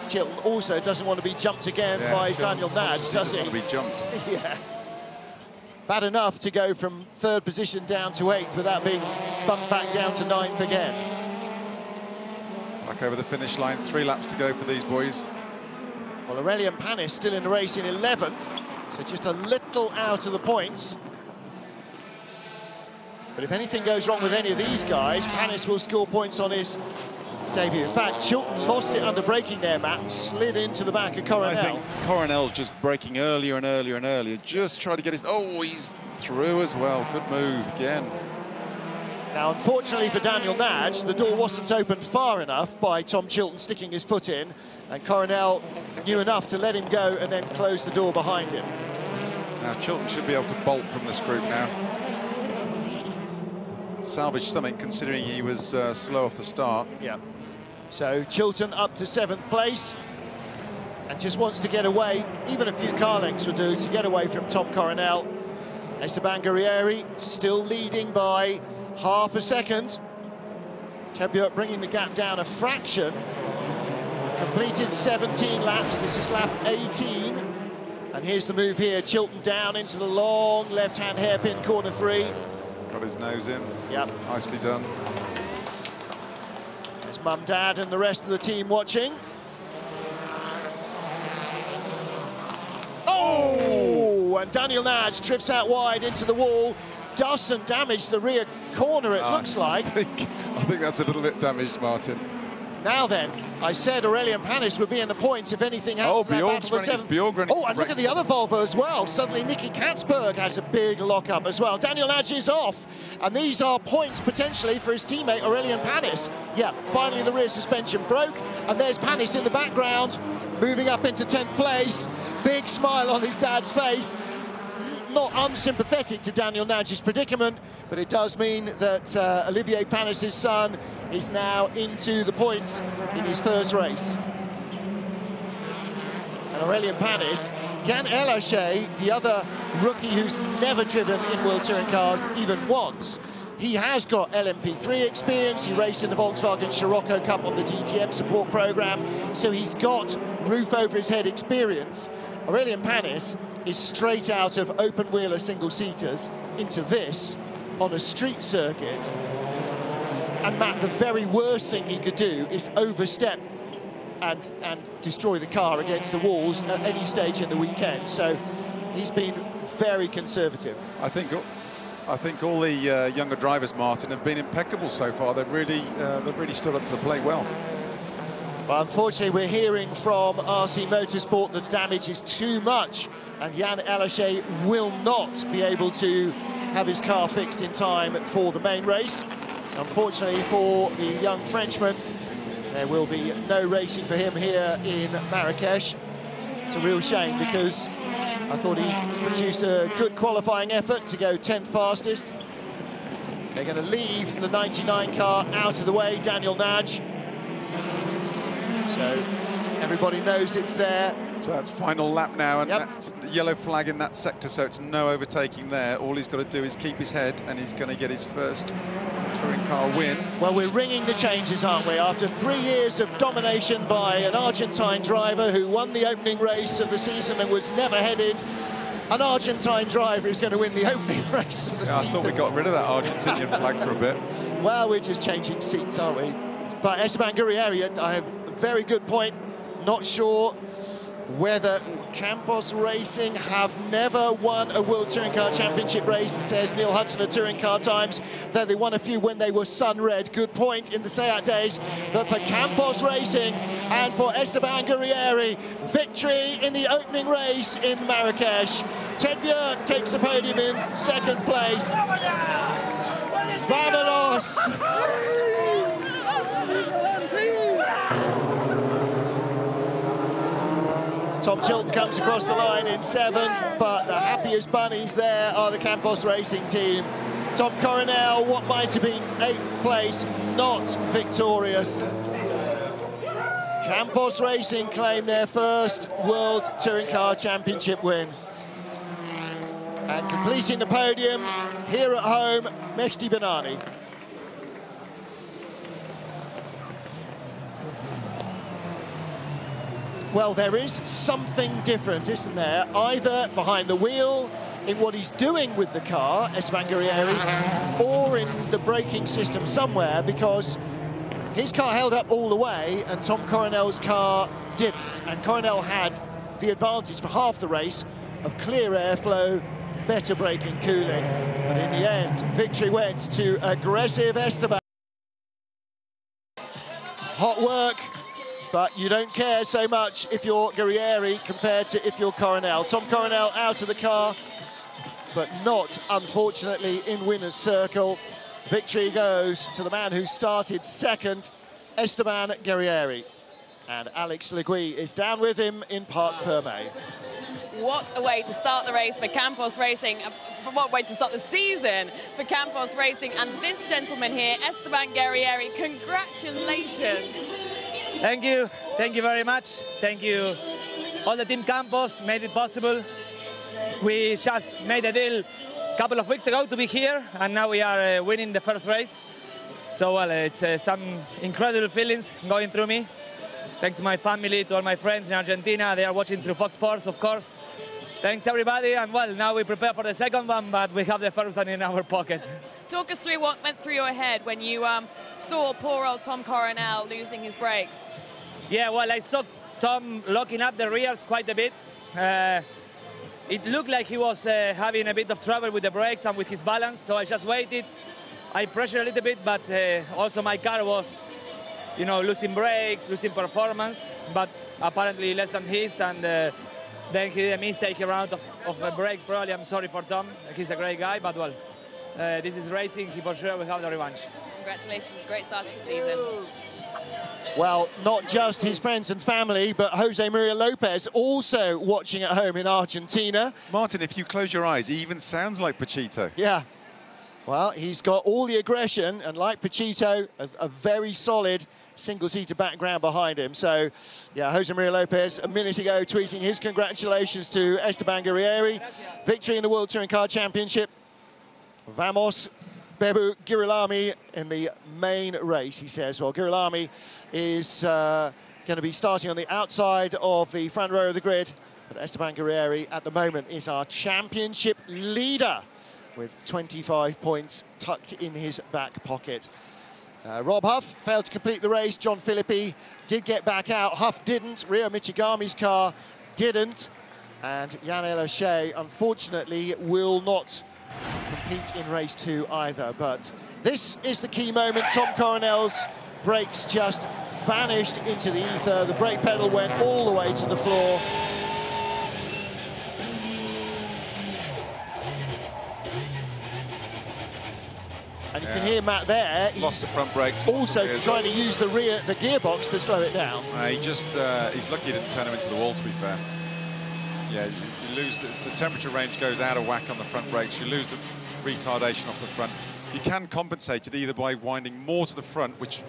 Speaker 1: Chilton also doesn't want to be jumped again by Daniel Nagy, does he?
Speaker 2: Want to be jumped.
Speaker 1: Yeah. Bad enough to go from 3rd position down to 8th without being bumped back down to 9th again.
Speaker 2: Back over the finish line, 3 laps to go for these boys.
Speaker 1: Well, Aurelian Panis still in the race in 11th, so just a little out of the points. But if anything goes wrong with any of these guys, Panis will score points on his debut. In fact, Chilton lost it under braking there, Matt, and slid into the back of Coronel.
Speaker 2: I think Coronel's just braking earlier and earlier and earlier, just trying to get his... Oh, he's through as well. Good move again.
Speaker 1: Now, unfortunately for Daniel Nagy, the door wasn't opened far enough by Tom Chilton sticking his foot in, and Coronel knew enough to let him go and then close the door behind him.
Speaker 2: Now, Chilton should be able to bolt from this group now. Salvage something, considering he was slow off the start.
Speaker 1: Yeah. So Chilton up to 7th place and just wants to get away, even a few car lengths would do, to get away from Tom Coronel. Esteban Guerrieri still leading by half a second. Tebbutt bringing the gap down a fraction. Completed 17 laps, this is lap 18. And here's the move here, Chilton down into the long left-hand hairpin, corner 3.
Speaker 2: Got his nose in.
Speaker 1: Yep.
Speaker 2: Nicely done.
Speaker 1: There's Mum, Dad and the rest of the team watching. Oh! And Daniel Nagy drifts out wide into the wall. Doesn't damage the rear corner, it looks like.
Speaker 2: I think that's a little bit damaged, Martin.
Speaker 1: Now then, I said Aurelian Panis would be in the points if anything happens.
Speaker 2: Oh, Bjorg
Speaker 1: and look at the other Volvo as well. Suddenly Nicky Katzberg has a big lock-up as well. Daniel Nagy is off, and these are points potentially for his teammate Aurelian Panis. Yeah, finally the rear suspension broke, and there's Panis in the background, moving up into 10th place. Big smile on his dad's face. Not unsympathetic to Daniel Nagy's predicament, but it does mean that Olivier Panis' son is now into the points in his first race. And Aurelian Panis, Yann Elhaché, the other rookie who's never driven in World Touring cars even once, he has got LMP3 experience. He raced in the Volkswagen Scirocco Cup on the DTM support program, so he's got roof over his head experience. Aurelian Panis is straight out of open-wheeler single-seaters into this on a street circuit. And Matt, the very worst thing he could do is overstep and destroy the car against the walls at any stage in the weekend. So he's been very conservative.
Speaker 2: I think all the younger drivers, Martin, have been impeccable so far. They've really stood up to the plate well.
Speaker 1: Well, unfortunately, we're hearing from RC Motorsport that damage is too much, and Yann Elhaché will not be able to have his car fixed in time for the main race. So unfortunately for the young Frenchman, there will be no racing for him here in Marrakesh. It's a real shame because I thought he produced a good qualifying effort to go 10th fastest. They're going to leave the 99 car out of the way, Daniel Nagy. So everybody knows it's there.
Speaker 2: So that's final lap now, and that's yellow flag in that sector, so it's no overtaking there. All he's got to do is keep his head, and he's going to get his first touring car win. Well,
Speaker 1: we're ringing the changes, aren't we? After 3 years of domination by an Argentine driver who won the opening race of the season and was never headed, an Argentine driver is going to win the opening race of the season.
Speaker 2: I thought we got rid of that Argentinian flag for a bit.
Speaker 1: Well, we're just changing seats, aren't we? But Esteban Guerrieri, I have a very good point. Not sure whether Campos Racing have never won a World Touring Car Championship race, says Neil Hudson of Touring Car Times, though they won a few when they were sun-red. Good point in the Seat days. But for Campos Racing and for Esteban Guerrieri, victory in the opening race in Marrakesh. Tebbutt takes the podium in 2nd place. Vamonos! Tom Chilton comes across the line in 7th, but the happiest bunnies there are the Campos Racing team. Tom Coronel, what might have been 8th place, not victorious. Campos Racing claim their first World Touring Car Championship win. And completing the podium, here at home, Mehdi Benani. Well, there is something different, isn't there? Either behind the wheel, in what he's doing with the car, Esteban Guerrieri, or in the braking system somewhere, because his car held up all the way and Tom Coronel's car didn't. And Coronel had the advantage for half the race of clear airflow, better braking, cooling. But in the end, victory went to aggressive Esteban. Hot work, but you don't care so much if you're Guerrieri compared to if you're Coronel. Tom Coronel out of the car, but not, unfortunately, in winner's circle. Victory goes to the man who started second, Esteban Guerrieri. And Alex Legui is down with him in Parc Fermé.
Speaker 6: What a way to start the race for Campos Racing. What way to start the season for Campos Racing. And this gentleman here, Esteban Guerrieri, congratulations.
Speaker 7: Thank you very much. Thank you. All the team Campos made it possible. We just made a deal a couple of weeks ago to be here, and now we are winning the first race. So, well, it's some incredible feelings going through me. Thanks to my family, to all my friends in Argentina. They are watching through Fox Sports, of course. Thanks, everybody. And, well, now we prepare for the second one, but we have the first one in our pocket.
Speaker 6: Talk us through what went through your head when you saw poor old Tom Coronel losing his brakes.
Speaker 7: Yeah, well, I saw Tom locking up the rears quite a bit. It looked like he was having a bit of trouble with the brakes and with his balance, so I just waited. I pressured a little bit, but also my car was, you know, losing brakes, losing performance, but apparently less than his, and then he did a mistake around of the brakes. Probably, I'm sorry for Tom. He's a great guy, but well, this is racing. He for sure will have the revanche.
Speaker 6: Congratulations, great start to the season.
Speaker 1: Well, not just his friends and family, but Jose Maria Lopez also watching at home in Argentina.
Speaker 2: Martin, if you close your eyes, he even sounds like Pachito.
Speaker 1: Yeah. Well, he's got all the aggression, and like Pachito, a very solid single-seater background behind him. So, yeah, Jose Maria Lopez a minute ago tweeting his congratulations to Esteban Guerrieri. Victory in the World Touring Car Championship. Vamos, Bebu Girolami in the main race, he says. Well, Girolami is going to be starting on the outside of the front row of the grid. But Esteban Guerrieri, at the moment, is our championship leader with 25 points tucked in his back pocket. Rob Huff failed to complete the race. John Philippi did get back out. Huff didn't. Rio Michigami's car didn't. And Yann Elochet, unfortunately, will not compete in race 2 either. But this is the key moment. Tom Coronel's brakes just vanished into the ether. The brake pedal went all the way to the floor. And you can hear Matt there.
Speaker 2: Lost the front brakes.
Speaker 1: Also trying to use the gearbox to slow it down.
Speaker 2: He's lucky he didn't turn him into the wall, to be fair. Yeah, you lose the temperature range goes out of whack on the front brakes. You lose the retardation off the front. You can compensate it either by winding more to the front, which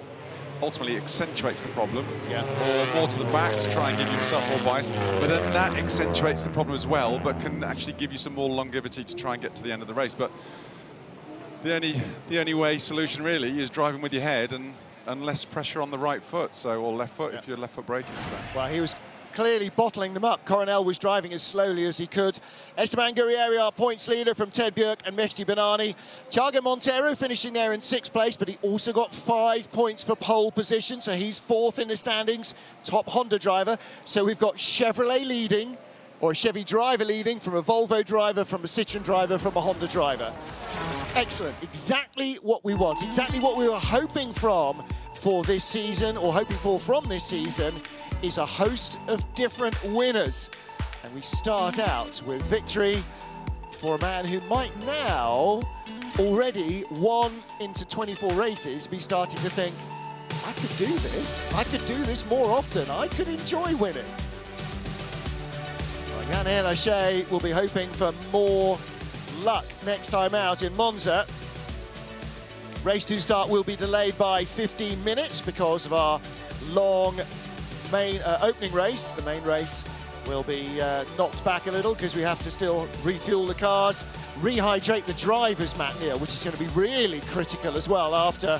Speaker 2: ultimately accentuates the problem, or more to the back to try and give yourself more bias. But then that accentuates the problem as well, but can actually give you some more longevity to try and get to the end of the race. But the only way solution really is driving with your head and less pressure on the right foot, or left foot if you're left foot braking. So.
Speaker 1: Well, he was clearly bottling them up. Coronel was driving as slowly as he could. Esteban Guerrieri, our points leader from Ted Björk and Mehdi Benani. Tiago Monteiro finishing there in 6th place, but he also got 5 points for pole position, so he's 4th in the standings, top Honda driver. So we've got Chevrolet leading, or a Chevy driver leading, from a Volvo driver, from a Citroen driver, from a Honda driver. Excellent, exactly what we want, exactly what we were hoping for this season, or hoping for from this season, is a host of different winners. And we start out with victory for a man who might now, already 1 into 24 races, be starting to think, I could do this. I could do this more often. I could enjoy winning. Well, Yann Elochet will be hoping for more luck next time out in Monza. Race 2 start will be delayed by 15 minutes because of our long main opening race. The main race will be knocked back a little because we have to still refuel the cars, rehydrate the drivers, Matt Neal, which is going to be really critical as well after,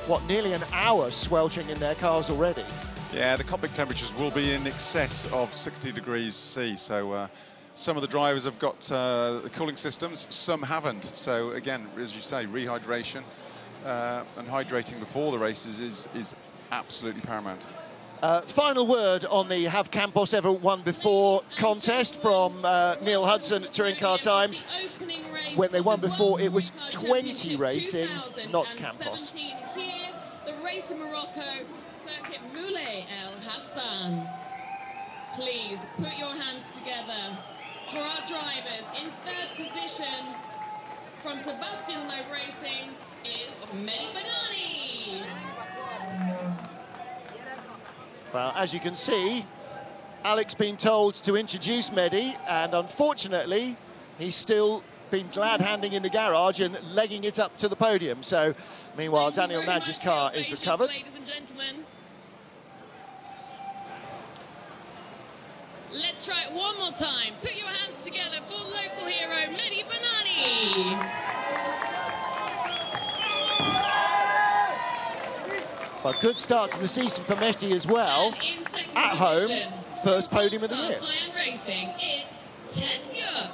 Speaker 1: what, nearly an hour sweltering in their cars already.
Speaker 2: Yeah, the cockpit temperatures will be in excess of 60 degrees C, so some of the drivers have got the cooling systems, some haven't. So again, as you say, rehydration and hydrating before the races is absolutely paramount.
Speaker 1: Final word on the Have Campos Ever Won Before contest from Neil Hudson at Touring Car Times. When they won before, it was 20 racing, not Campos.
Speaker 6: Here, the race in Morocco, Circuit Moulay El Hassan. Please put your hands together for our drivers. In third position from Sebastian Loeb Racing is Mehdi Banani.
Speaker 1: Well, as you can see, Alex been told to introduce Mehdi, and unfortunately, he's still been glad-handing in the garage and legging it up to the podium. So, meanwhile, Daniel Nadji's car is recovered.
Speaker 6: Ladies and gentlemen. Let's try it one more time. Put your hands together for local hero, Mehdi Banani.
Speaker 1: A good start to the season for Mehdi as well. At home, first podium of the year.
Speaker 6: Cyan Racing, it's Ted Björk.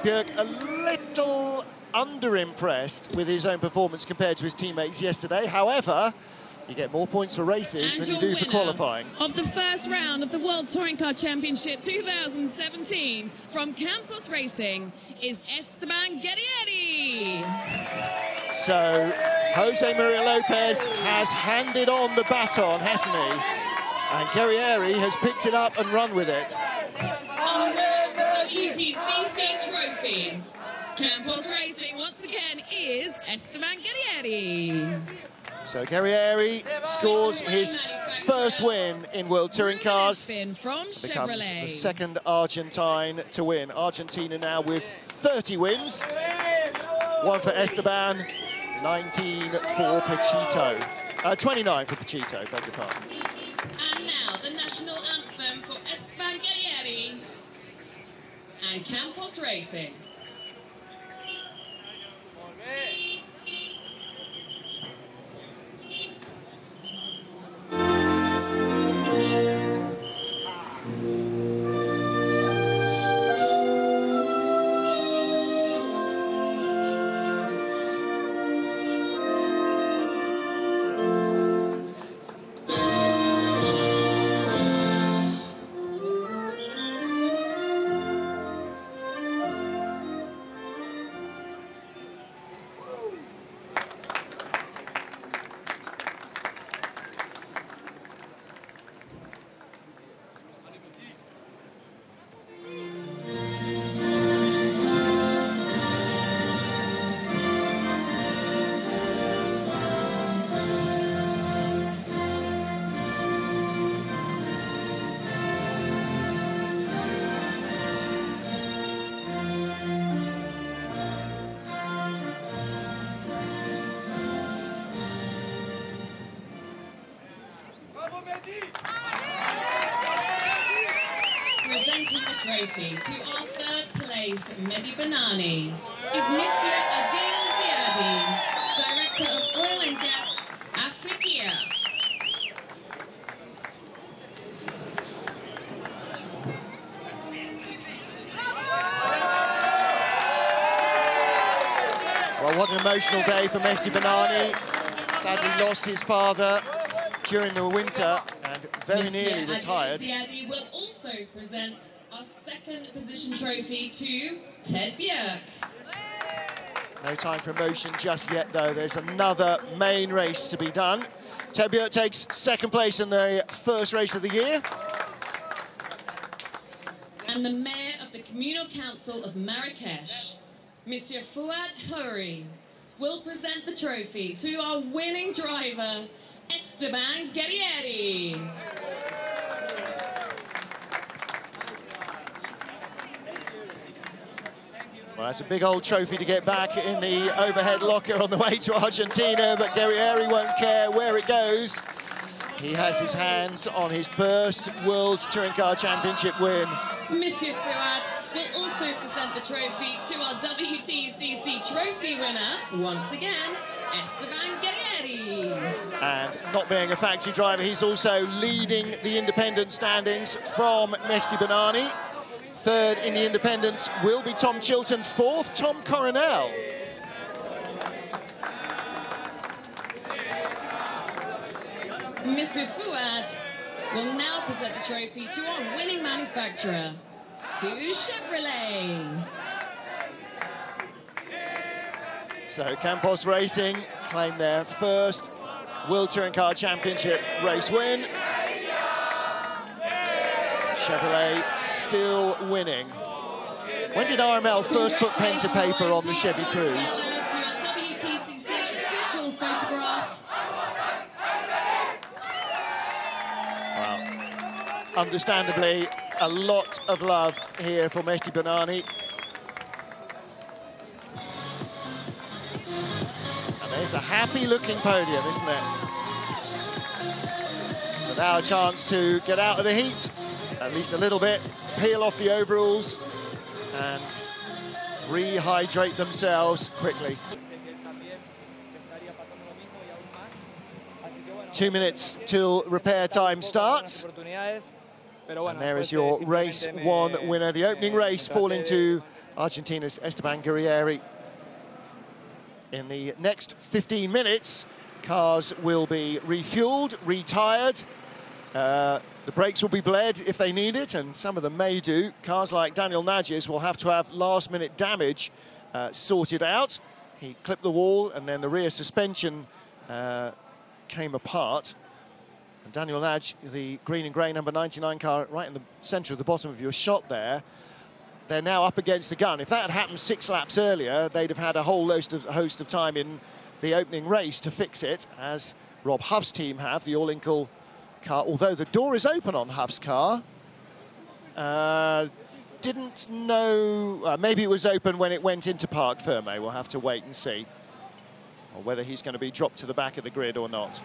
Speaker 1: Björk a little under-impressed with his own performance compared to his teammates yesterday. However, you get more points for races than you do for qualifying.
Speaker 6: Of the first round of the World Touring Car Championship 2017 from Campos Racing is Esteban Guerrieri.
Speaker 1: So Jose Maria Lopez has handed on the baton, hasn't he? And Guerrieri has picked it up and run with it.
Speaker 6: On the WTCC Trophy, Campos Racing once again is Esteban Guerrieri.
Speaker 1: So Guerrieri scores his first win in World Touring Cars. Becomes the second Argentine to win. Argentina now with 30 wins. One for Esteban, 19 for Pachito. 29 for Pachito, beg your pardon.
Speaker 6: And now the national anthem for Esteban Guerrieri and Campos Racing. Presenting the trophy to our third place, Mehdi Banani, is Mr. Adil Ziadi, Director of Oil and Gas, Africa.
Speaker 1: Well, what an emotional day for Mehdi Banani. Sadly lost his father during the winter and very nearly retired.
Speaker 6: Ziadi will also present our second position trophy to Ted Björk.
Speaker 1: No time for emotion just yet, though. There's another main race to be done. Ted Björk takes second place in the first race of the year.
Speaker 6: And the Mayor of the Communal Council of Marrakesh, Mr. Fouad Houri, will present the trophy to our winning driver, Esteban Guerrieri.
Speaker 1: Well, that's a big old trophy to get back in the overhead locker on the way to Argentina, but Guerrieri won't care where it goes. He has his hands on his first World Touring Car Championship win.
Speaker 6: Monsieur Fuad will also present the trophy to our WTCC Trophy winner, once again, Esteban Guerrieri.
Speaker 1: And not being a factory driver, he's also leading the independent standings from Mehdi Benani. Third in the independents will be Tom Chilton. Fourth, Tom Coronel.
Speaker 6: Mr. Fuad will now present the trophy to our winning manufacturer, to Chevrolet.
Speaker 1: So Campos Racing claim their first World Touring Car Championship race win. Chevrolet still winning. When did RML first put pen to paper on the Chevy Cruze?
Speaker 6: WTCC official photograph.
Speaker 1: Well, understandably, a lot of love here for Mehdi Benani. And there's a happy-looking podium, isn't it? So now a chance to get out of the heat, at least a little bit, peel off the overalls, and rehydrate themselves quickly. 2 minutes till repair time starts. And there is your race one winner. The opening race falling to Argentina's Esteban Guerrieri. In the next 15 minutes, cars will be refueled, retired. The brakes will be bled if they need it, and some of them may do. Cars like Daniel Nadjes will have to have last-minute damage sorted out. He clipped the wall, and then the rear suspension came apart. And Daniel Nadj, the green and grey number 99 car, right in the centre of the bottom of your shot there, they're now up against the gun. If that had happened 6 laps earlier, they'd have had a whole host of time in the opening race to fix it, as Rob Huff's team have, the all-inkle car. Although the door is open on Huff's car, didn't know, maybe it was open when it went into Parc Fermé. We'll have to wait and see, or whether he's going to be dropped to the back of the grid or not.